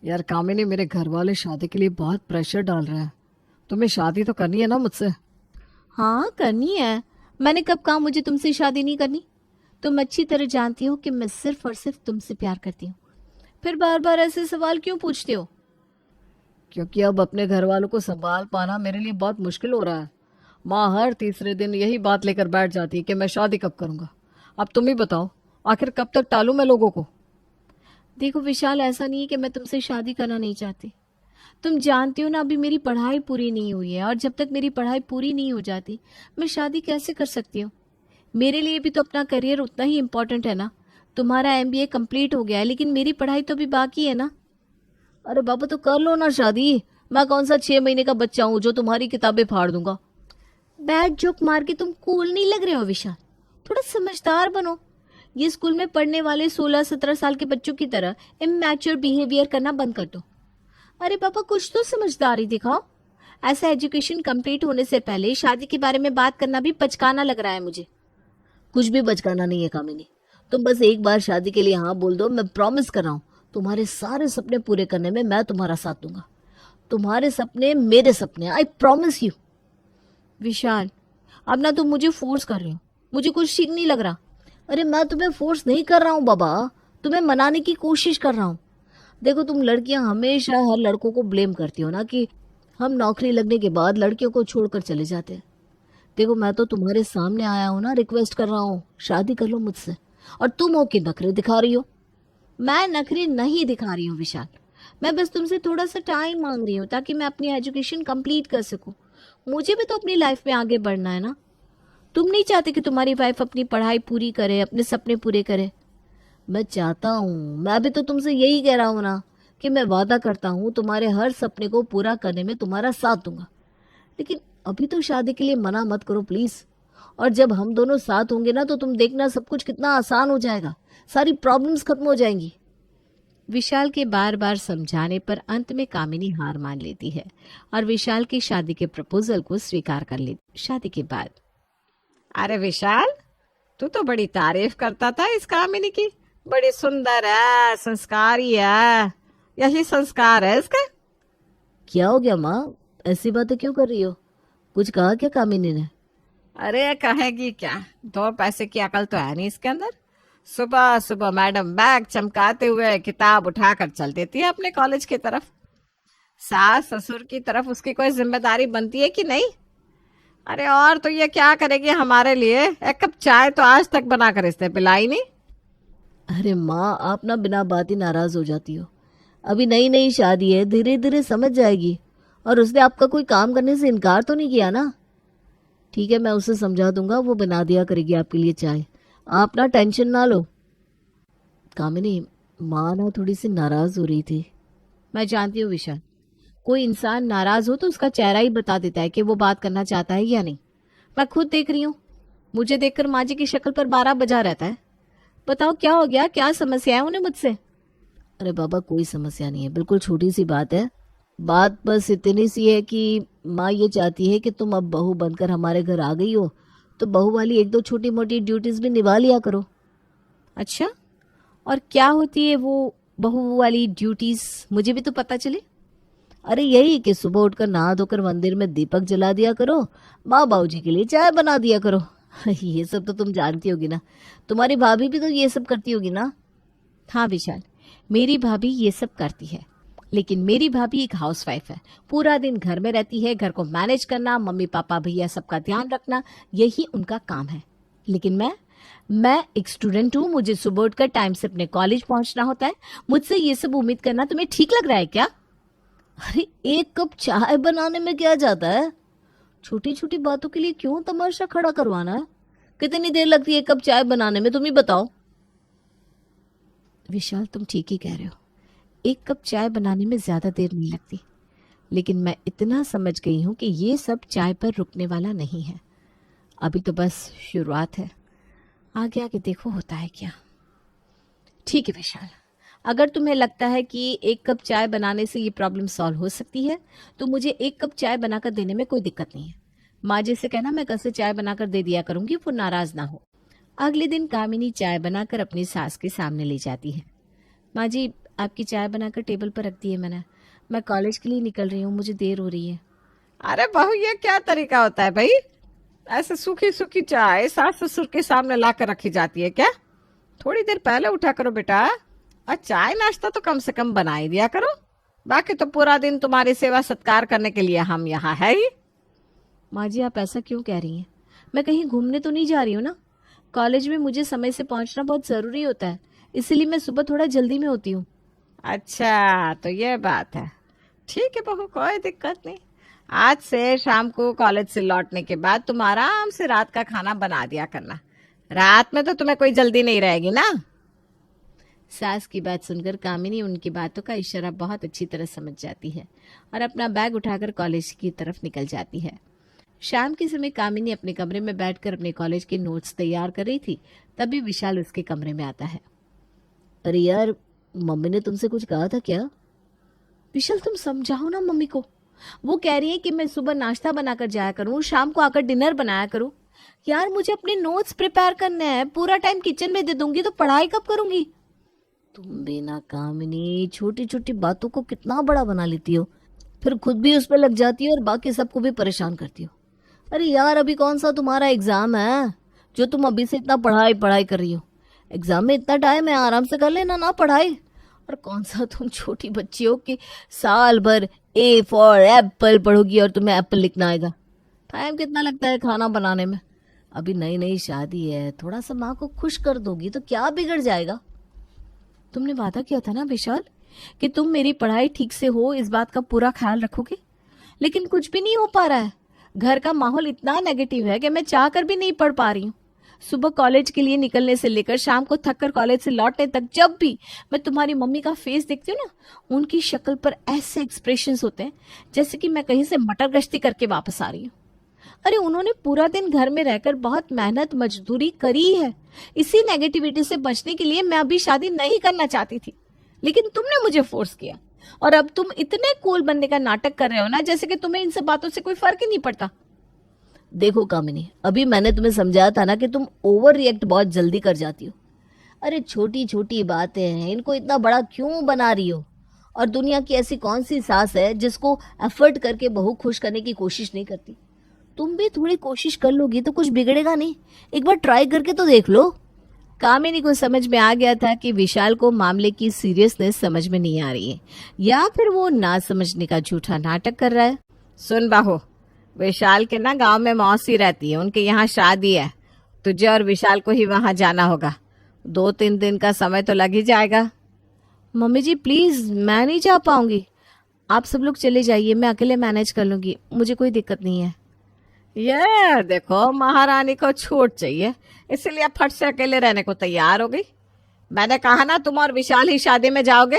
यार कामिनी, मेरे घर वाले शादी के लिए बहुत प्रेशर डाल रहे हैं। तुम्हें शादी तो करनी है ना मुझसे? हाँ करनी है। मैंने कब कहा मुझे तुमसे शादी नहीं करनी? तुम अच्छी तरह जानती हो कि मैं सिर्फ और सिर्फ तुमसे प्यार करती हूँ। फिर बार बार ऐसे सवाल क्यों पूछते हो? क्योंकि अब अपने घर वालों को संभाल पाना मेरे लिए बहुत मुश्किल हो रहा है। माँ हर तीसरे दिन यही बात लेकर बैठ जाती है कि मैं शादी कब करूँगा। अब तुम ही बताओ, आखिर कब तक टालूं मैं लोगों को? देखो विशाल, ऐसा नहीं है कि मैं तुमसे शादी करना नहीं चाहती। तुम जानती हो ना, अभी मेरी पढ़ाई पूरी नहीं हुई है, और जब तक मेरी पढ़ाई पूरी नहीं हो जाती मैं शादी कैसे कर सकती हूँ? मेरे लिए भी तो अपना करियर उतना ही इम्पोर्टेंट है ना। तुम्हारा एमबीए कंप्लीट हो गया है, लेकिन मेरी पढ़ाई तो अभी बाकी है ना। अरे बाबा, तो कर लो ना शादी। मैं कौन सा 6 महीने का बच्चा हूँ जो तुम्हारी किताबें फाड़ दूंगा? बैड जोक मार के तुम कूल नहीं लग रहे हो विशाल। थोड़ा समझदार बनो। ये स्कूल में पढ़ने वाले 16-17 साल के बच्चों की तरह इमैच्योर बिहेवियर करना बंद कर दो। अरे पापा, कुछ तो समझदारी दिखाओ। ऐसा एजुकेशन कंप्लीट होने से पहले शादी के बारे में बात करना भी बचकाना लग रहा है मुझे। कुछ भी बचकाना नहीं है कामिनी। तुम बस एक बार शादी के लिए हाँ बोल दो, मैं प्रॉमिस कर रहा हूँ तुम्हारे सारे सपने पूरे करने में मैं तुम्हारा साथ दूंगा। तुम्हारे सपने मेरे सपने, आई प्रॉमिस यू। विशाल, अब ना तुम मुझे फोर्स कर रहे हो। मुझे कुछ ठीक नहीं लग रहा। अरे मैं तुम्हें फोर्स नहीं कर रहा हूँ बाबा, तुम्हें मनाने की कोशिश कर रहा हूँ। देखो, तुम लड़कियां हमेशा हर लड़कों को ब्लेम करती हो ना कि हम नौकरी लगने के बाद लड़कियों को छोड़कर चले जाते हैं। देखो, मैं तो तुम्हारे सामने आया हूँ ना, रिक्वेस्ट कर रहा हूँ, शादी कर लो मुझसे। और तुम हो कि नखरे दिखा रही हो? मैं नखरे नहीं दिखा रही हूँ विशाल। मैं बस तुमसे थोड़ा सा टाइम मांग रही हूँ ताकि मैं अपनी एजुकेशन कंप्लीट कर सकूँ। मुझे भी तो अपनी लाइफ में आगे बढ़ना है ना। तुम नहीं चाहते कि तुम्हारी वाइफ अपनी पढ़ाई पूरी करे, अपने सपने पूरे करे? मैं चाहता हूँ, मैं भी तो तुमसे यही कह रहा हूँ ना कि मैं वादा करता हूँ तुम्हारे हर सपने को पूरा करने में तुम्हारा साथ दूंगा। लेकिन अभी तो शादी के लिए मना मत करो प्लीज। और जब हम दोनों साथ होंगे ना, तो तुम देखना सब कुछ कितना आसान हो जाएगा। सारी प्रॉब्लम्स खत्म हो जाएंगी। विशाल के बार बार समझाने पर अंत में कामिनी हार मान लेती है और विशाल की शादी के प्रपोजल को स्वीकार कर लेती। शादी के बाद अरे विशाल, तू तो बड़ी तारीफ करता था इस कामिनी की। बड़ी सुंदर है, संस्कारी है। यही संस्कार है इसका। क्या हो गया माँ? ऐसी बातें क्यों कर रही हो? कुछ कहा क्या कामिनी ने? अरे कहेगी क्या, दो पैसे की अकल तो है नहीं इसके अंदर। सुबह सुबह मैडम बैग चमकाते हुए किताब उठाकर चल देती है अपने कॉलेज की तरफ। सास ससुर की तरफ उसकी कोई जिम्मेदारी बनती है कि नहीं? अरे और तो ये क्या करेगी हमारे लिए, एक कप चाय तो आज तक बनाकर इसने पिलाई नहीं। अरे माँ, आप ना बिना बात ही नाराज हो जाती हो। अभी नई नई शादी है, धीरे धीरे समझ जाएगी। और उसने आपका कोई काम करने से इनकार तो नहीं किया ना? ठीक है, मैं उसे समझा दूंगा, वो बना दिया करेगी आपके लिए चाय। आप ना टेंशन ना लो। कामिनी, माँ ना थोड़ी सी नाराज हो रही थी। मैं जानती हूँ विशाल, कोई इंसान नाराज हो तो उसका चेहरा ही बता देता है कि वो बात करना चाहता है या नहीं। मैं खुद देख रही हूँ। मुझे देखकर माँ जी की शक्ल पर 12 बजा रहता है। बताओ क्या हो गया, क्या समस्या है उन्हें मुझसे? अरे बाबा, कोई समस्या नहीं है, बिल्कुल छोटी सी बात है। बात बस इतनी सी है कि माँ ये चाहती है कि तुम अब बहू बनकर हमारे घर आ गई हो, तो बहू वाली एक दो छोटी मोटी ड्यूटीज भी निभा लिया करो। अच्छा, और क्या होती है वो बहू वाली ड्यूटीज, मुझे भी तो पता चले। अरे यही कि सुबह उठकर नहा धोकर मंदिर में दीपक जला दिया करो, माँ बाबू जी के लिए चाय बना दिया करो। ये सब तो तुम जानती होगी ना। तुम्हारी भाभी भी तो ये सब करती होगी ना? हाँ विशाल, मेरी भाभी ये सब करती है, लेकिन मेरी भाभी एक हाउसवाइफ है। पूरा दिन घर में रहती है, घर को मैनेज करना, मम्मी पापा भैया सबका ध्यान रखना, यही उनका काम है। लेकिन मैं एक स्टूडेंट हूँ। मुझे सुबह उठकर टाइम से अपने कॉलेज पहुंचना होता है। मुझसे ये सब उम्मीद करना तुम्हें ठीक लग रहा है क्या? अरे एक कप चाय बनाने में क्या जाता है? छोटी छोटी बातों के लिए क्यों तमाशा खड़ा करवाना है? कितनी देर लगती है एक कप चाय बनाने में, तुम ही बताओ। विशाल, तुम ठीक ही कह रहे हो। एक कप चाय बनाने में ज्यादा देर नहीं लगती, लेकिन मैं इतना समझ गई हूँ कि ये सब चाय पर रुकने वाला नहीं है। अभी तो बस शुरुआत है, आगे आगे देखो होता है क्या। ठीक है विशाल, अगर तुम्हें लगता है कि एक कप चाय बनाने से ये प्रॉब्लम सॉल्व हो सकती है, तो मुझे एक कप चाय बनाकर देने में कोई दिक्कत नहीं है। माँ जी से कहना मैं कल से चाय बनाकर दे दिया करूंगी, वो नाराज ना हो। अगले दिन कामिनी चाय बनाकर अपनी सास के सामने ले जाती है। माँ जी, आपकी चाय बनाकर टेबल पर रख दी है मैंने। मैं कॉलेज के लिए निकल रही हूँ, मुझे देर हो रही है। अरे बहू, ये क्या तरीका होता है भाई? ऐसे सूखी सूखी चाय सास ससुर के सामने ला कर रखी जाती है क्या? थोड़ी देर पहले उठा करो बेटा। और चाय नाश्ता तो कम से कम बना ही दिया करो। बाकी तो पूरा दिन तुम्हारी सेवा सत्कार करने के लिए हम यहाँ है ही। माँ जी, आप ऐसा क्यों कह रही हैं? मैं कहीं घूमने तो नहीं जा रही हूँ ना। कॉलेज में मुझे समय से पहुँचना बहुत ज़रूरी होता है, इसीलिए मैं सुबह थोड़ा जल्दी में होती हूँ। अच्छा, तो ये बात है। ठीक है बहू, कोई दिक्कत नहीं। आज से शाम को कॉलेज से लौटने के बाद तुम आराम से रात का खाना बना दिया करना। रात में तो तुम्हें कोई जल्दी नहीं रहेगी ना। सास की बात सुनकर कामिनी उनकी बातों का इशारा बहुत अच्छी तरह समझ जाती है और अपना बैग उठाकर कॉलेज की तरफ निकल जाती है। शाम के समय कामिनी अपने कमरे में बैठकर अपने कॉलेज के नोट्स तैयार कर रही थी, तभी विशाल उसके कमरे में आता है। अरे यार, मम्मी ने तुमसे कुछ कहा था क्या? विशाल, तुम समझाओ ना मम्मी को। वो कह रही है कि मैं सुबह नाश्ता बनाकर जाया करूं, शाम को आकर डिनर बनाया करूं। यार, मुझे अपने नोट्स प्रिपेयर करने हैं, पूरा टाइम किचन में दे दूंगी तो पढ़ाई कब करूंगी? तुम भी ना कामिनी, छोटी छोटी बातों को कितना बड़ा बना लेती हो, फिर खुद भी उस पर लग जाती हो और बाकी सबको भी परेशान करती हो। अरे यार, अभी कौन सा तुम्हारा एग्जाम है जो तुम अभी से इतना पढ़ाई पढ़ाई कर रही हो? एग्जाम में इतना टाइम है, आराम से कर लेना ना पढ़ाई। और कौन सा तुम छोटी बच्ची हो कि साल भर ए फॉर एप्पल पढ़ोगी और तुम्हें एप्पल लिखना आएगा? टाइम कितना लगता है खाना बनाने में? अभी नई नई शादी है, थोड़ा सा माँ को खुश कर दोगी तो क्या बिगड़ जाएगा? तुमने वादा किया था ना विशाल कि तुम मेरी पढ़ाई ठीक से हो, इस बात का पूरा ख्याल रखोगे, लेकिन कुछ भी नहीं हो पा रहा है। घर का माहौल इतना नेगेटिव है कि मैं चाह कर भी नहीं पढ़ पा रही हूँ। सुबह कॉलेज के लिए निकलने से लेकर शाम को थक कर कॉलेज से लौटने तक जब भी मैं तुम्हारी मम्मी का फेस देखती हूँ ना, उनकी शक्ल पर ऐसे एक्सप्रेशंस होते हैं जैसे कि मैं कहीं से मटर गश्ती करके वापस आ रही हूँ। अरे, उन्होंने पूरा दिन घर में रहकर बहुत मेहनत मजदूरी करी है। इसी नेगेटिविटी से बचने के लिए मैं अभी शादी नहीं करना चाहती थी, लेकिन तुमने मुझे फोर्स किया और अब तुम इतने कूल बनने का नाटक कर रहे हो ना, जैसे कि तुम्हें इन सब बातों से कोई फर्क ही नहीं पड़ता। देखो कामिनी, अभी मैंने तुम्हें समझाया था ना कि तुम ओवर रिएक्ट बहुत जल्दी कर जाती हो। अरे छोटी छोटी बातें हैं, इनको इतना बड़ा क्यों बना रही हो? और दुनिया की ऐसी कौन सी सास है जिसको एफर्ट करके बहू खुश करने की कोशिश नहीं करती? तुम भी थोड़ी कोशिश कर लोगी तो कुछ बिगड़ेगा नहीं, एक बार ट्राई करके तो देख लो। कामिनी को समझ में आ गया था कि विशाल को मामले की सीरियसनेस समझ में नहीं आ रही है, या फिर वो ना समझने का झूठा नाटक कर रहा है। सुन बहू, विशाल के ना गांव में मौसी रहती है, उनके यहाँ शादी है। तुझे और विशाल को ही वहां जाना होगा। 2-3 दिन का समय तो लग ही जाएगा। मम्मी जी प्लीज, मैं नहीं जा पाऊंगी। आप सब लोग चले जाइए, मैं अकेले मैनेज कर लूंगी, मुझे कोई दिक्कत नहीं है। ये देखो, महारानी को छूट चाहिए, इसलिए फट से अकेले रहने को तैयार हो गई। मैंने कहा ना, तुम और विशाल ही शादी में जाओगे,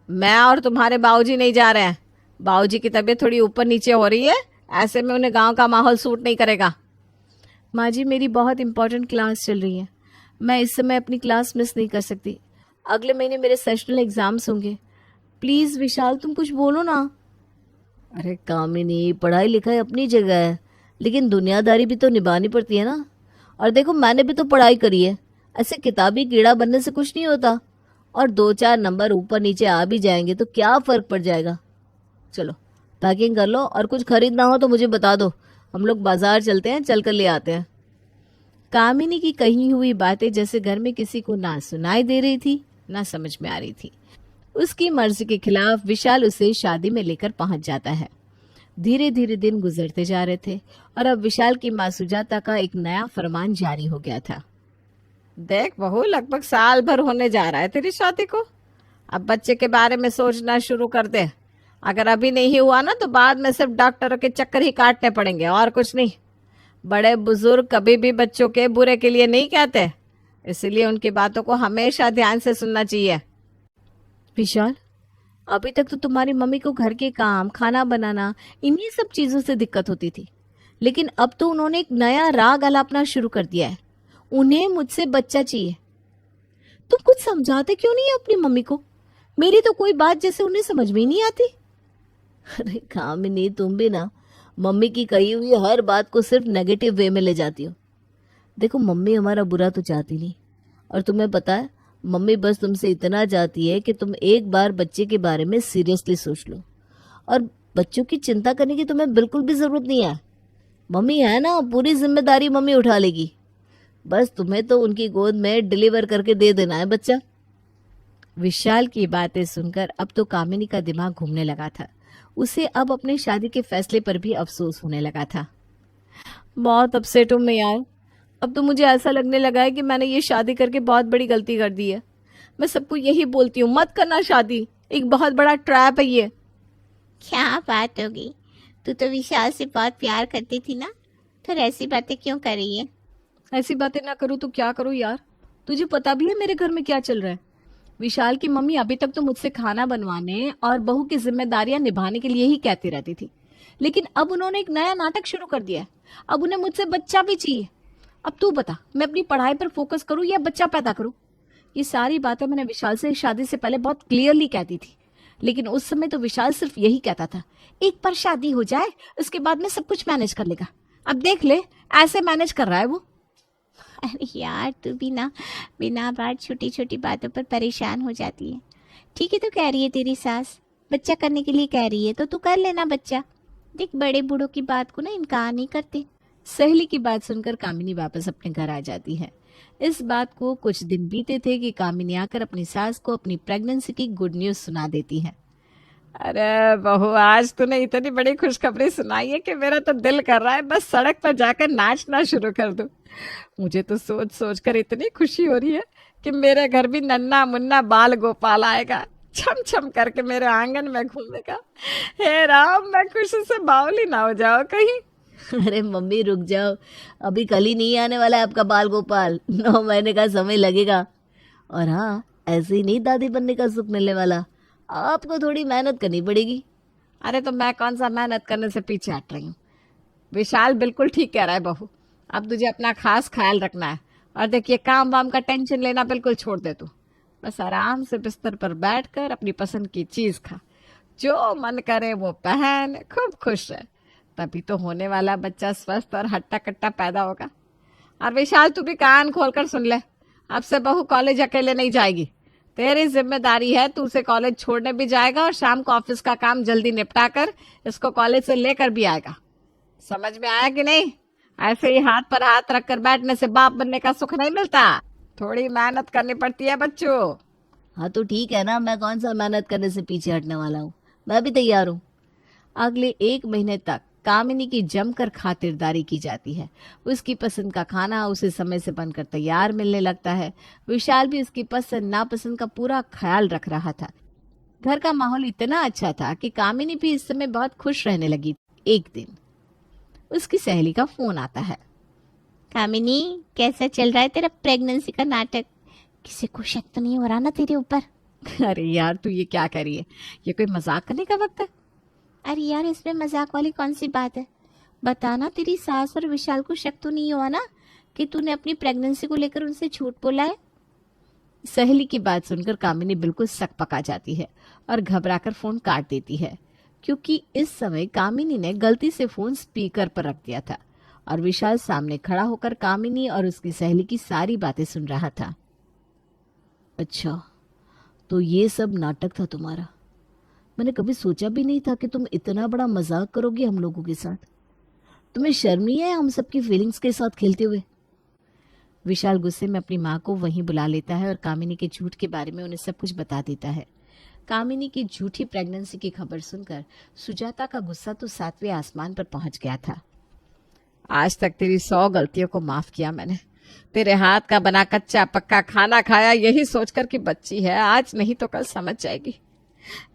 मैं और तुम्हारे बाबूजी नहीं जा रहे हैं। बाबूजी की तबीयत थोड़ी ऊपर नीचे हो रही है, ऐसे में उन्हें गांव का माहौल सूट नहीं करेगा। माँ जी, मेरी बहुत इंपॉर्टेंट क्लास चल रही है, मैं इस समय अपनी क्लास मिस नहीं कर सकती। अगले महीने मेरे सेशनल एग्जाम्स होंगे। प्लीज विशाल, तुम कुछ बोलो ना। अरे कामिनी, पढ़ाई लिखाई अपनी जगह है, लेकिन दुनियादारी भी तो निभानी पड़ती है ना। और देखो, मैंने भी तो पढ़ाई करी है, ऐसे किताबी कीड़ा बनने से कुछ नहीं होता। और 2-4 नंबर ऊपर नीचे आ भी जाएंगे तो क्या फर्क पड़ जाएगा? चलो पैकिंग कर लो, और कुछ खरीदना हो तो मुझे बता दो, हम लोग बाजार चलते हैं, चल कर ले आते हैं। कामिनी की कही हुई बातें जैसे घर में किसी को ना सुनाई दे रही थी ना समझ में आ रही थी। उसकी मर्जी के खिलाफ विशाल उसे शादी में लेकर पहुंच जाता है। धीरे धीरे दिन गुजरते जा रहे थे और अब विशाल की माँ सुजाता का एक नया फरमान जारी हो गया था। देख बहू, लगभग साल भर होने जा रहा है तेरी शादी को। अब बच्चे के बारे में सोचना शुरू कर दे। अगर अभी नहीं हुआ ना तो बाद में सिर्फ डॉक्टरों के चक्कर ही काटने पड़ेंगे और कुछ नहीं। बड़े बुजुर्ग कभी भी बच्चों के बुरे के लिए नहीं कहते, इसलिए उनकी बातों को हमेशा ध्यान से सुनना चाहिए। विशाल, अभी तक तो तुम्हारी मम्मी को घर के काम, खाना बनाना, इन्हीं सब चीजों से दिक्कत होती थी, लेकिन अब तो उन्होंने एक नया राग अलापना शुरू कर दिया है। उन्हें मुझसे बच्चा चाहिए। तुम कुछ समझाते क्यों नहीं है अपनी मम्मी को? मेरी तो कोई बात जैसे उन्हें समझ में ही नहीं आती। अरे कामिनी, तुम भी ना मम्मी की कही हुई हर बात को सिर्फ नेगेटिव वे में ले जाती हो। देखो, मम्मी हमारा बुरा तो चाहती नहीं, और तुम्हें पता है मम्मी बस तुमसे इतना चाहती है कि तुम एक बार बच्चे के बारे में सीरियसली सोच लो, और बच्चों की चिंता करने की तुम्हें बिल्कुल भी ज़रूरत नहीं है। मम्मी है ना, पूरी जिम्मेदारी मम्मी उठा लेगी। बस तुम्हें तो उनकी गोद में डिलीवर करके दे देना है बच्चा। विशाल की बातें सुनकर अब तो कामिनी का दिमाग घूमने लगा था। उसे अब अपनी शादी के फैसले पर भी अफसोस होने लगा था। बहुत अपसेट हूँ मैं यार। अब तो मुझे ऐसा लगने लगा है कि मैंने ये शादी करके बहुत बड़ी गलती कर दी है। मैं सबको यही बोलती हूँ, मत करना शादी, एक बहुत बड़ा ट्रैप है ये। क्या बात होगी, तू तो विशाल से बहुत प्यार करती थी ना, फिर ऐसी बातें क्यों कर रही है? ऐसी बातें ना करूँ तो क्या करूँ यार, तुझे पता भी है मेरे घर में क्या चल रहा है। विशाल की मम्मी अभी तक तो मुझसे खाना बनवाने और बहू की जिम्मेदारियां निभाने के लिए ही कहती रहती थी, लेकिन अब उन्होंने एक नया नाटक शुरू कर दिया है। अब उन्हें मुझसे बच्चा भी चाहिए। अब तू बता, मैं अपनी पढ़ाई पर फोकस करूं या बच्चा पैदा करूं? ये सारी बातें मैंने विशाल से शादी से पहले बहुत क्लियरली कहती थी, लेकिन उस समय तो विशाल सिर्फ यही कहता था, एक बार शादी हो जाए उसके बाद में सब कुछ मैनेज कर लेगा। अब देख ले, ऐसे मैनेज कर रहा है वो। अरे यार, तू भी ना बिना बात छोटी छोटी बातों पर परेशान हो जाती है। ठीक है, तो कह रही है तेरी सास, बच्चा करने के लिए कह रही है तो तू कर लेना बच्चा। देख, बड़े बूढ़ों की बात को ना इनकार नहीं करते। सहेली की बात सुनकर कामिनी वापस अपने घर आ जाती है। इस बात को कुछ दिन बीते थे कि कामिनी आकर अपनी सास को अपनी प्रेगनेंसी की गुड न्यूज सुना देती है। अरे बहू, आज तूने इतनी बड़ी खुशखबरी सुनाई है कि मेरा तो दिल कर रहा है बस सड़क पर जाकर नाचना शुरू कर दूं। मुझे तो सोच सोच कर इतनी खुशी हो रही है कि मेरे घर भी नन्ना मुन्ना बाल गोपाल आएगा, छम छम करके मेरे आंगन में घूमेगा। हे राम, मैं खुशी से बावली ना हो जाओ कहीं। अरे मम्मी रुक जाओ, अभी कल ही नहीं आने वाला है आपका बाल गोपाल, 9 महीने का समय लगेगा। और हाँ, ऐसे ही नहीं दादी बनने का सुख मिलने वाला, आपको थोड़ी मेहनत करनी पड़ेगी। अरे तो मैं कौन सा मेहनत करने से पीछे हट रही हूँ? विशाल बिल्कुल ठीक कह रहा है बहू। अब तुझे अपना खास ख्याल रखना है, और देखिए काम वाम का टेंशन लेना बिल्कुल छोड़ दे तू। बस आराम से बिस्तर पर बैठकर अपनी पसंद की चीज खा, जो मन करे वो पहन, खूब खुश रहे। तभी तो होने वाला बच्चा स्वस्थ और हट्टा कट्टा पैदा होगा। और विशाल, तू भी कान खोलकर सुन ले, अब से बहू कॉलेज अकेले नहीं जाएगी। तेरी जिम्मेदारी है, तू उसे कॉलेज छोड़ने भी जाएगा और शाम को ऑफिस का काम जल्दी निपटा कर इसको कॉलेज से लेकर भी आएगा। समझ में आया कि नहीं? ऐसे ही हाथ पर हाथ रखकर बैठने से बाप बनने का सुख नहीं मिलता, थोड़ी मेहनत करनी पड़ती है बच्चों। हाँ तो ठीक है ना, मैं कौन सा मेहनत करने से पीछे हटने वाला हूँ, मैं भी तैयार हूँ। अगले 1 महीने तक कामिनी की जमकर खातिरदारी की जाती है। उसकी पसंद का खाना उसे समय से बनकर तैयार मिलने लगता है। विशाल भी उसकी पसंद नापसंद का पूरा ख्याल रख रहा था। घर का माहौल इतना अच्छा था कि कामिनी भी इस समय बहुत खुश रहने लगी। एक दिन उसकी सहेली का फोन आता है। कामिनी, कैसा चल रहा है तेरा प्रेगनेंसी का नाटक? किसी को शक तो नहीं हो रहा ना तेरे ऊपर? अरे यार, तू ये क्या कर रही है? ये कोई मजाक करने का वक्त है? अरे यार, इसमें मजाक वाली कौन सी बात है? बताना, तेरी सास और विशाल को शक तो नहीं हुआ ना कि तूने अपनी प्रेगनेंसी को लेकर उनसे झूठ बोला है? सहेली की बात सुनकर कामिनी बिल्कुल सक पका जाती है और घबराकर फोन काट देती है, क्योंकि इस समय कामिनी ने गलती से फोन स्पीकर पर रख दिया था और विशाल सामने खड़ा होकर कामिनी और उसकी सहेली की सारी बातें सुन रहा था। अच्छा, तो ये सब नाटक था तुम्हारा? मैंने कभी सोचा भी नहीं था कि तुम इतना बड़ा मजाक करोगे हम लोगों के साथ। तुम्हें शर्म नहीं है हम सबकी फीलिंग्स के साथ खेलते हुए? विशाल गुस्से में अपनी माँ को वहीं बुला लेता है और कामिनी के झूठ के बारे में उन्हें सब कुछ बता देता है। कामिनी की झूठी प्रेगनेंसी की खबर सुनकर सुजाता का गुस्सा तो 7वें आसमान पर पहुंच गया था। आज तक तेरी 100 गलतियों को माफ किया मैंने। तेरे हाथ का बना कच्चा पक्का खाना खाया, यही सोचकर कि बच्ची है, आज नहीं तो कल समझ जाएगी।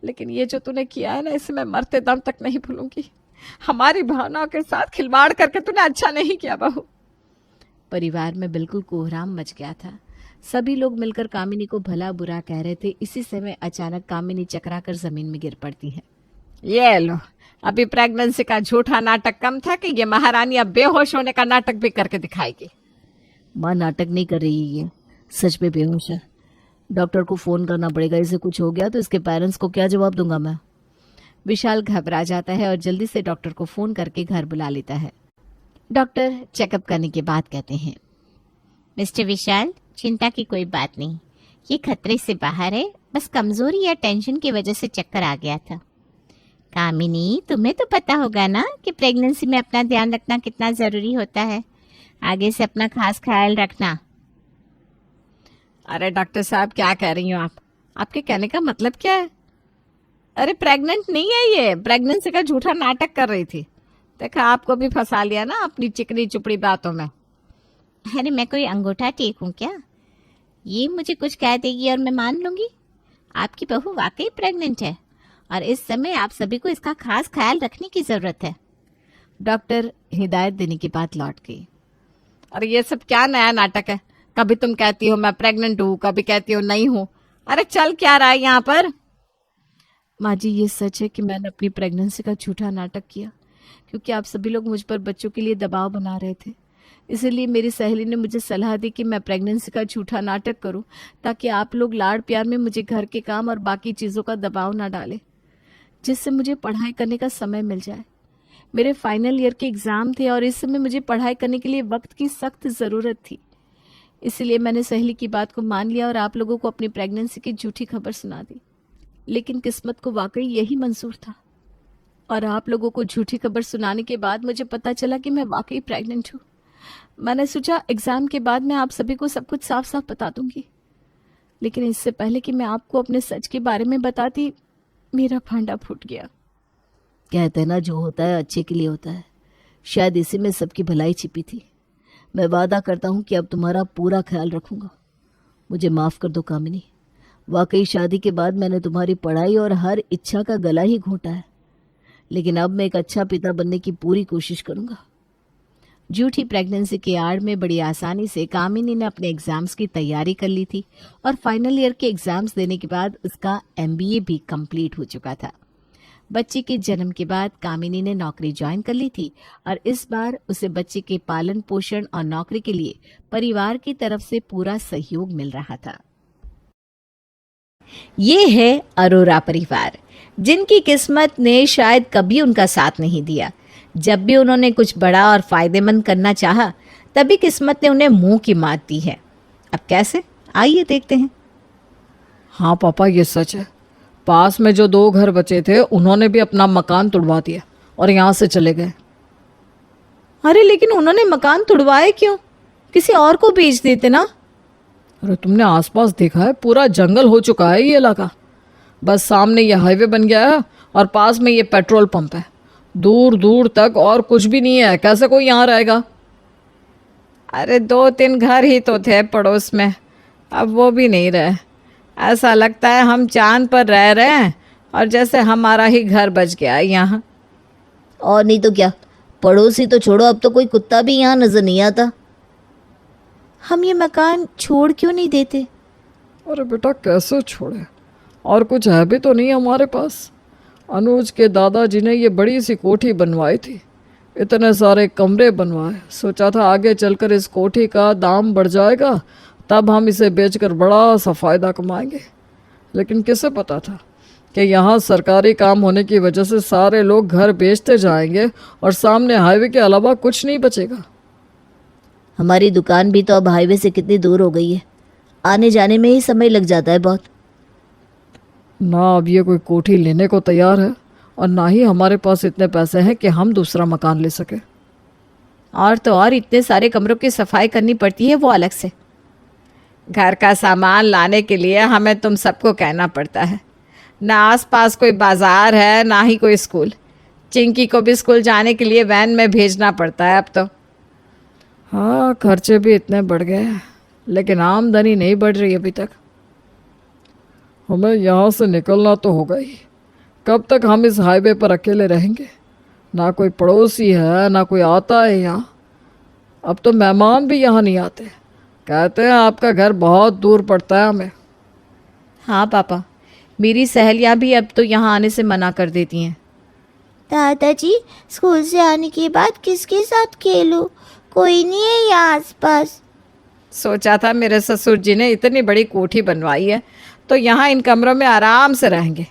लेकिन ये जो तूने किया है ना, इसे मैं मरते दम तक नहीं भूलूंगी। हमारी भावनाओं के साथ खिलवाड़ करके तूने अच्छा नहीं किया बहू। परिवार में बिल्कुल कोहराम मच गया था। सभी लोग मिलकर कामिनी को भला बुरा कह रहे थे। इसी समय अचानक कामिनी चकराकर जमीन में गिर पड़ती है। ये लो, अभी प्रेगनेंसी का झूठा नाटक कम था कि ये महारानी अब बेहोश होने का नाटक भी करके दिखाएगी। माँ नाटक नहीं कर रही है, ये सच में बेहोश है। डॉक्टर को फोन करना पड़ेगा, इसे कुछ हो गया तो इसके पेरेंट्स को क्या जवाब दूंगा मैं। विशाल घबरा जाता है और जल्दी से डॉक्टर को फोन करके घर बुला लेता है। डॉक्टर चेकअप करने के बाद कहते हैं, मिस्टर विशाल, चिंता की कोई बात नहीं, ये खतरे से बाहर है, बस कमजोरी या टेंशन की वजह से चक्कर आ गया था। कामिनी, तुम्हें तो पता होगा ना कि प्रेगनेंसी में अपना ध्यान रखना कितना ज़रूरी होता है। आगे से अपना खास ख्याल रखना। अरे डॉक्टर साहब, क्या कह रही हो आप? आपके कहने का मतलब क्या है? अरे प्रेग्नेंट नहीं है, ये प्रेगनेंसी का झूठा नाटक कर रही थी। देखा, आपको भी फंसा लिया ना अपनी चिकनी चुपड़ी बातों में। अरे मैं कोई अंगूठा टेक हूँ क्या? ये मुझे कुछ कह देगी और मैं मान लूँगी? आपकी बहू वाकई प्रेग्नेंट है और इस समय आप सभी को इसका खास ख्याल रखने की ज़रूरत है। डॉक्टर हिदायत देने के बाद लौट गई। अरे ये सब क्या नया नाटक है? कभी तुम कहती हो मैं प्रेग्नेंट हूँ, कभी कहती हो नहीं हूँ। अरे चल क्या रहा है यहाँ पर? माँ जी, ये सच है कि मैंने अपनी प्रेगनेंसी का झूठा नाटक किया क्योंकि आप सभी लोग मुझ पर बच्चों के लिए दबाव बना रहे थे। इसीलिए मेरी सहेली ने मुझे सलाह दी कि मैं प्रेगनेंसी का झूठा नाटक करूं ताकि आप लोग लाड़ प्यार में मुझे घर के काम और बाकी चीज़ों का दबाव ना डालें, जिससे मुझे पढ़ाई करने का समय मिल जाए। मेरे फाइनल ईयर के एग्ज़ाम थे और इस समय मुझे पढ़ाई करने के लिए वक्त की सख्त ज़रूरत थी। इसलिए मैंने सहेली की बात को मान लिया और आप लोगों को अपनी प्रेगनेंसी की झूठी खबर सुना दी। लेकिन किस्मत को वाकई यही मंजूर था और आप लोगों को झूठी खबर सुनाने के बाद मुझे पता चला कि मैं वाकई प्रेग्नेंट हूँ। मैंने सोचा एग्ज़ाम के बाद मैं आप सभी को सब कुछ साफ साफ बता दूंगी, लेकिन इससे पहले कि मैं आपको अपने सच के बारे में बताती, मेरा फांडा फूट गया। कहते हैं ना, जो होता है अच्छे के लिए होता है। शायद इसी में सबकी भलाई छिपी थी। मैं वादा करता हूँ कि अब तुम्हारा पूरा ख्याल रखूंगा। मुझे माफ़ कर दो कामिनी। वाकई शादी के बाद मैंने तुम्हारी पढ़ाई और हर इच्छा का गला ही घोंटा है, लेकिन अब मैं एक अच्छा पिता बनने की पूरी कोशिश करूंगा। झूठी प्रेगनेंसी के आड़ में बड़ी आसानी से कामिनी ने अपने एग्जाम्स की तैयारी कर ली थी और फाइनल ईयर के एग्जाम्स देने के बाद उसका MBA भी कंप्लीट हो चुका था। बच्चे के जन्म के बाद कामिनी ने नौकरी ज्वाइन कर ली थी और इस बार उसे बच्चे के पालन पोषण और नौकरी के लिए परिवार की तरफ से पूरा सहयोग मिल रहा था। ये है अरोरा परिवार, जिनकी किस्मत ने शायद कभी उनका साथ नहीं दिया। जब भी उन्होंने कुछ बड़ा और फायदेमंद करना चाहा, तभी किस्मत ने उन्हें मुंह की मात दी है। अब कैसे, आइए देखते हैं। हाँ पापा, ये सच है। पास में जो 2 घर बचे थे उन्होंने भी अपना मकान तुड़वा दिया और यहाँ से चले गए। अरे लेकिन उन्होंने मकान तुड़वाए क्यों? किसी और को बेच देते ना। अरे तुमने आसपास देखा है, पूरा जंगल हो चुका है ये इलाका। बस सामने ये हाईवे बन गया है और पास में ये पेट्रोल पंप है। दूर दूर तक और कुछ भी नहीं है। कैसे कोई यहाँ रहेगा? अरे 2-3 घर ही तो थे पड़ोस में, अब वो भी नहीं रहे। ऐसा लगता है हम चांद पर रह रहे हैं और जैसे हमारा ही घर बच गया है यहाँ। और नहीं तो क्या, पड़ोसी तो छोड़ो, अब तो कोई कुत्ता भी यहाँ नजर नहीं आता। हम ये मकान छोड़ क्यों नहीं देते? अरे बेटा, कैसे छोड़े? और कुछ है भी तो नहीं हमारे पास। अनुज के दादाजी ने ये बड़ी सी कोठी बनवाई थी, इतने सारे कमरे बनवाए। सोचा था आगे चलकर इस कोठी का दाम बढ़ जाएगा, तब हम इसे बेचकर बड़ा सा फायदा कमाएंगे। लेकिन किसे पता था कि यहाँ सरकारी काम होने की वजह से सारे लोग घर बेचते जाएंगे और सामने हाईवे के अलावा कुछ नहीं बचेगा। हमारी दुकान भी तो अब हाईवे से कितनी दूर हो गई है, आने जाने में ही समय लग जाता है बहुत। ना अब ये कोई कोठी लेने को तैयार है और ना ही हमारे पास इतने पैसे हैं कि हम दूसरा मकान ले सके। और तो और इतने सारे कमरों की सफाई करनी पड़ती है, वो अलग से। घर का सामान लाने के लिए हमें तुम सबको कहना पड़ता है। ना आसपास कोई बाजार है, ना ही कोई स्कूल। चिंकी को भी स्कूल जाने के लिए वैन में भेजना पड़ता है अब तो। हाँ, खर्चे भी इतने बढ़ गए हैं, लेकिन आमदनी नहीं बढ़ रही अभी तक। हमें यहाँ से निकलना तो होगा ही। कब तक हम इस हाईवे पर अकेले रहेंगे? ना कोई पड़ोसी है, ना कोई आता है यहाँ। अब तो मेहमान भी यहाँ नहीं आते, कहते हैं आपका घर बहुत दूर पड़ता है हमें। हाँ पापा, मेरी सहेलियाँ भी अब तो यहाँ आने से मना कर देती हैं। दादाजी, स्कूल से आने के बाद किसके साथ खेलूं? कोई नहीं है यहाँ आसपास। सोचा था मेरे ससुर जी ने इतनी बड़ी कोठी बनवाई है तो यहाँ इन कमरों में आराम से रहेंगे,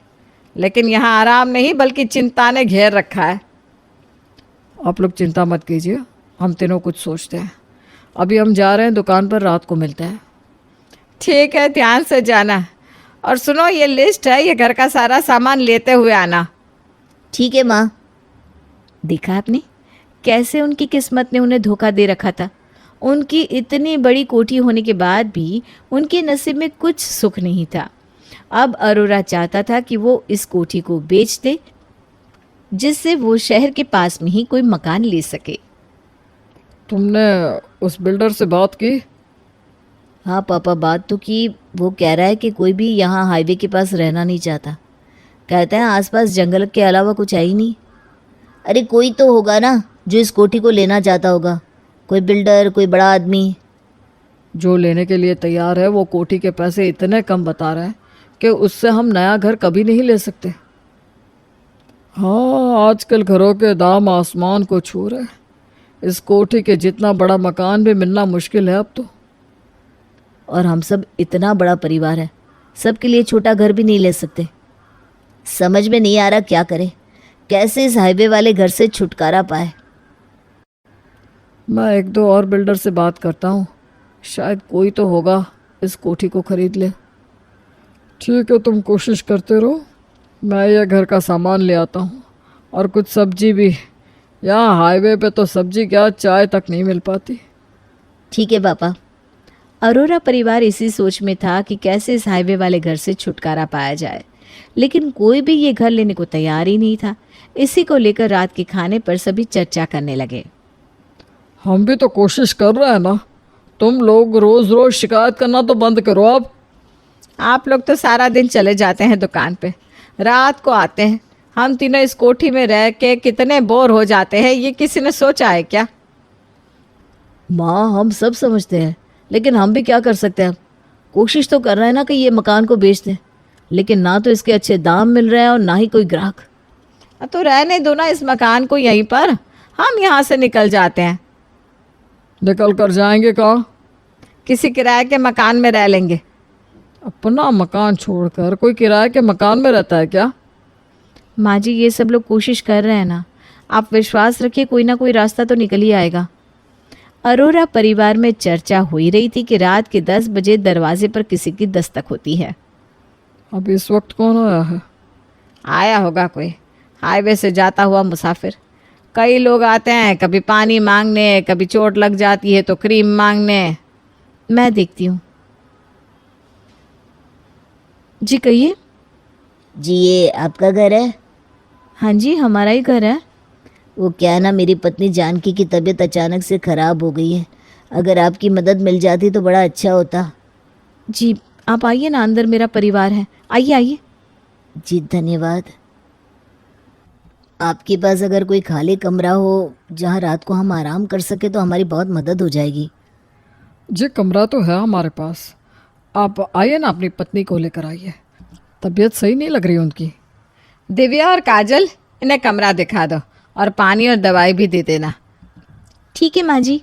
लेकिन यहाँ आराम नहीं बल्कि चिंता ने घेर रखा है। आप लोग चिंता मत कीजिए, हम तीनों कुछ सोचते हैं। अभी हम जा रहे हैं दुकान पर, रात को मिलते हैं। ठीक है, ध्यान से जाना। और सुनो, ये लिस्ट है, ये घर का सारा सामान लेते हुए आना। ठीक है माँ। देखा आपने कैसे उनकी किस्मत ने उन्हें धोखा दे रखा था। उनकी इतनी बड़ी कोठी होने के बाद भी उनके नसीब में कुछ सुख नहीं था। अब अरोरा चाहता था कि वो इस कोठी को बेच दे, जिससे वो शहर के पास में ही कोई मकान ले सके। तुमने उस बिल्डर से बात की? हाँ पापा, बात तो की। वो कह रहा है कि कोई भी यहाँ हाईवे के पास रहना नहीं चाहता। कहता है आसपास जंगल के अलावा कुछ है ही नहीं। अरे कोई तो होगा ना जो इस कोठी को लेना चाहता होगा, कोई बिल्डर, कोई बड़ा आदमी। जो लेने के लिए तैयार है वो कोठी के पैसे इतने कम बता रहा है कि उससे हम नया घर कभी नहीं ले सकते। हाँ, आजकल घरों के दाम आसमान को छू रहे हैं। इस कोठी के जितना बड़ा मकान भी मिलना मुश्किल है अब तो। और हम सब इतना बड़ा परिवार है, सबके लिए छोटा घर भी नहीं ले सकते। समझ में नहीं आ रहा क्या करें, कैसे इस हाईवे वाले घर से छुटकारा पाए। मैं एक दो और बिल्डर से बात करता हूँ, शायद कोई तो होगा इस कोठी को खरीद ले। ठीक है, तुम कोशिश करते रहो, मैं ये घर का सामान ले आता हूँ और कुछ सब्जी भी। यहाँ हाईवे पे तो सब्जी क्या, चाय तक नहीं मिल पाती। ठीक है पापा। अरोरा परिवार इसी सोच में था कि कैसे इस हाईवे वाले घर से छुटकारा पाया जाए, लेकिन कोई भी ये घर लेने को तैयार ही नहीं था। इसी को लेकर रात के खाने पर सभी चर्चा करने लगे। हम भी तो कोशिश कर रहे हैं ना, तुम लोग रोज़ रोज़ शिकायत करना तो बंद करो अब। आप लोग तो सारा दिन चले जाते हैं दुकान पे, रात को आते हैं। हम तीनों इस कोठी में रह के कितने बोर हो जाते हैं, ये किसी ने सोचा है क्या? माँ, हम सब समझते हैं, लेकिन हम भी क्या कर सकते हैं। अब कोशिश तो कर रहे हैं ना कि ये मकान को बेच दें, लेकिन ना तो इसके अच्छे दाम मिल रहे हैं और ना ही कोई ग्राहक। तो रहने दो ना इस मकान को यहीं पर, हम यहाँ से निकल जाते हैं। निकल कर जाएंगे कहाँ? किसी किराए के मकान में रह लेंगे। अपना मकान छोड़कर कोई किराए के मकान में रहता है क्या? माँ जी, ये सब लोग कोशिश कर रहे हैं ना, आप विश्वास रखिए, कोई ना कोई रास्ता तो निकल ही आएगा। अरोरा परिवार में चर्चा हो ही रही थी कि रात के 10 बजे दरवाजे पर किसी की दस्तक होती है। अब इस वक्त कौन आया है? आया होगा कोई हाईवे से जाता हुआ मुसाफिर। कई लोग आते हैं, कभी पानी मांगने, कभी चोट लग जाती है तो क्रीम मांगने। मैं देखती हूँ। जी कहिए। जी, ये आपका घर है? हाँ जी, हमारा ही घर है। वो क्या है ना, मेरी पत्नी जानकी की तबीयत अचानक से ख़राब हो गई है। अगर आपकी मदद मिल जाती तो बड़ा अच्छा होता। जी आप आइए ना, अंदर मेरा परिवार है, आइए आइए। जी धन्यवाद। आपके पास अगर कोई खाली कमरा हो जहाँ रात को हम आराम कर सके तो हमारी बहुत मदद हो जाएगी। जी कमरा तो है हमारे पास, आप आइए ना, अपनी पत्नी को लेकर आइए। तबीयत सही नहीं लग रही उनकी। दिव्या और काजल, इन्हें कमरा दिखा दो और पानी और दवाई भी दे देना। ठीक है माँ जी।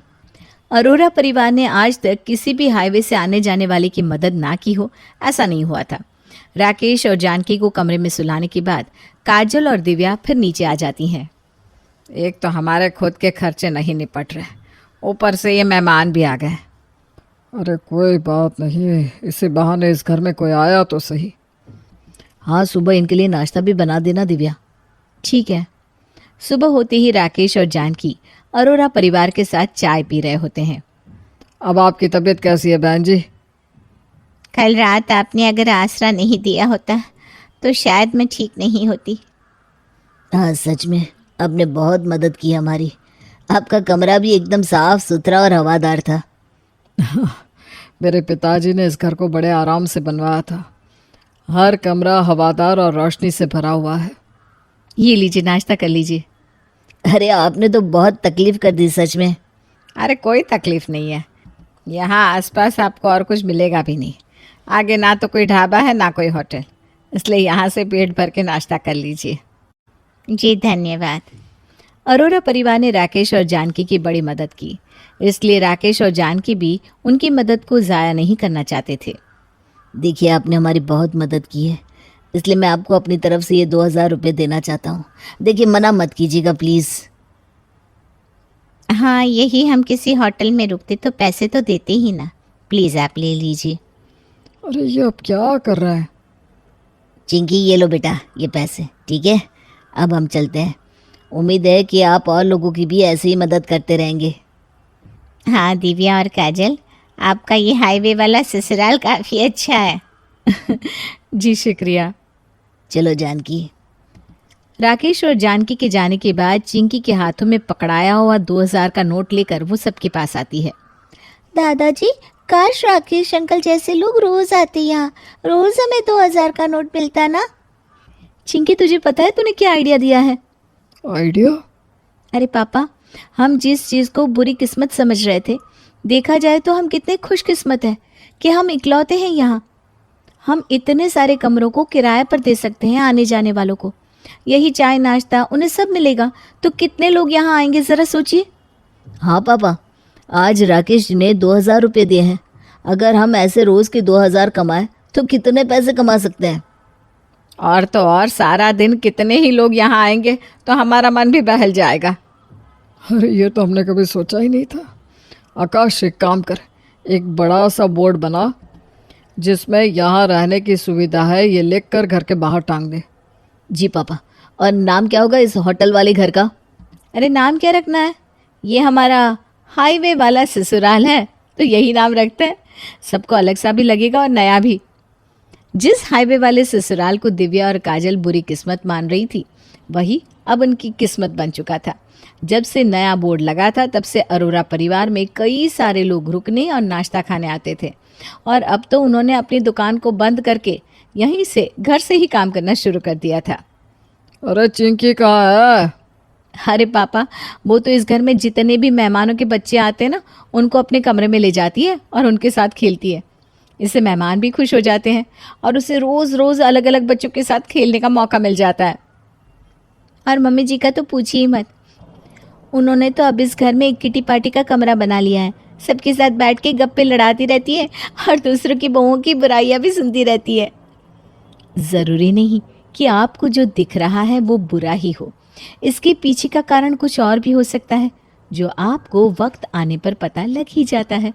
अरोरा परिवार ने आज तक किसी भी हाईवे से आने जाने वाले की मदद ना की हो, ऐसा नहीं हुआ था। राकेश और जानकी को कमरे में सुलाने के बाद काजल और दिव्या फिर नीचे आ जाती हैं। एक तो हमारे खुद के खर्चे नहीं निपट रहे, ऊपर से ये मेहमान भी आ गए। अरे कोई बात नहीं, इसी बहाने इस घर में कोई आया तो सही। हाँ, सुबह इनके लिए नाश्ता भी बना देना दिव्या। ठीक है। सुबह होते ही राकेश और जानकी अरोरा परिवार के साथ चाय पी रहे होते हैं। अब आपकी तबीयत कैसी है बहन जी? कल रात आपने अगर आसरा नहीं दिया होता तो शायद मैं ठीक नहीं होती। हाँ सच में, आपने बहुत मदद की हमारी। आपका कमरा भी एकदम साफ सुथरा और हवादार था। मेरे पिताजी ने इस घर को बड़े आराम से बनवाया था। हर कमरा हवादार और रोशनी से भरा हुआ है। ये लीजिए, नाश्ता कर लीजिए। अरे आपने तो बहुत तकलीफ कर दी सच में। अरे कोई तकलीफ नहीं है, यहाँ आसपास आपको और कुछ मिलेगा भी नहीं। आगे ना तो कोई ढाबा है ना कोई होटल, इसलिए यहाँ से पेट भर के नाश्ता कर लीजिए। जी धन्यवाद। अरोरा परिवार ने राकेश और जानकी की बड़ी मदद की, इसलिए राकेश और जानकी भी उनकी मदद को ज़ाया नहीं करना चाहते थे। देखिए, आपने हमारी बहुत मदद की है, इसलिए मैं आपको अपनी तरफ से ये 2000 रुपये देना चाहता हूँ। देखिए, मना मत कीजिएगा प्लीज़। हाँ, यही हम किसी होटल में रुकते तो पैसे तो देते ही ना। प्लीज़ आप ले लीजिए। अरे ये अब क्या कर रहा है? चिंकी ये लो बेटा ये पैसे, ठीक है? अब हम चलते हैं। उम्मीद है कि आप और लोगों की भी ऐसे ही मदद करते रहेंगे। हाँ दिव्या और काजल, आपका ये हाईवे वाला ससुराल काफ़ी अच्छा है। जी शुक्रिया। चलो जानकी। राकेश और जानकी के जाने के बाद चिंकी के हाथों में पकड़ाया हुआ 2000 का नोट लेकर वो सबके पास आती है। दादाजी, काश राकेश अंकल जैसे लोग रोज आते यहाँ, रोज हमें 2000 का नोट मिलता ना। चिंकी तुझे पता है तूने क्या आइडिया दिया है? आइडिया? अरे पापा, हम जिस चीज़ को बुरी किस्मत समझ रहे थे, देखा जाए तो हम कितने खुशकिस्मत हैं कि हम इकलौते हैं यहाँ। हम इतने सारे कमरों को किराए पर दे सकते हैं आने जाने वालों को। यही चाय नाश्ता उन्हें सब मिलेगा, तो कितने लोग यहाँ आएंगे ज़रा सोचिए। हाँ पापा, आज राकेश ने 2000 रुपये दिए हैं। अगर हम ऐसे रोज़ के 2000 कमाए तो कितने पैसे कमा सकते हैं? और तो और सारा दिन कितने ही लोग यहाँ आएंगे तो हमारा मन भी बहल जाएगा। अरे ये तो हमने कभी सोचा ही नहीं था। आकाश एक काम कर, एक बड़ा सा बोर्ड बना जिसमें यहाँ रहने की सुविधा है ये लिख कर घर के बाहर टांग दे। जी पापा। और नाम क्या होगा इस होटल वाले घर का? अरे नाम क्या रखना है? ये हमारा हाईवे वाला ससुराल है तो यही नाम रखते हैं। सबको अलग सा भी लगेगा और नया भी। जिस हाईवे वाले ससुराल को दिव्या और काजल बुरी किस्मत मान रही थी, वही अब उनकी किस्मत बन चुका था। जब से नया बोर्ड लगा था तब से अरोरा परिवार में कई सारे लोग रुकने और नाश्ता खाने आते थे, और अब तो उन्होंने अपनी दुकान को बंद करके यहीं से घर से ही काम करना शुरू कर दिया था। अरे चिंकी कहाँ है? अरे पापा, वो तो इस घर में जितने भी मेहमानों के बच्चे आते हैं ना, उनको अपने कमरे में ले जाती है और उनके साथ खेलती है। इससे मेहमान भी खुश हो जाते हैं और उसे रोज़ रोज़ अलग अलग बच्चों के साथ खेलने का मौका मिल जाता है। और मम्मी जी का तो पूछिए ही मत, उन्होंने तो अब इस घर में एक किटी पार्टी का कमरा बना लिया है। सबके साथ बैठ के गप्पे लड़ाती रहती है और दूसरों की बहुओं की बुराइयां भी सुनती रहती है। ज़रूरी नहीं कि आपको जो दिख रहा है वो बुरा ही हो। इसके पीछे का कारण कुछ और भी हो सकता है, जो आपको वक्त आने पर पता लग ही जाता है।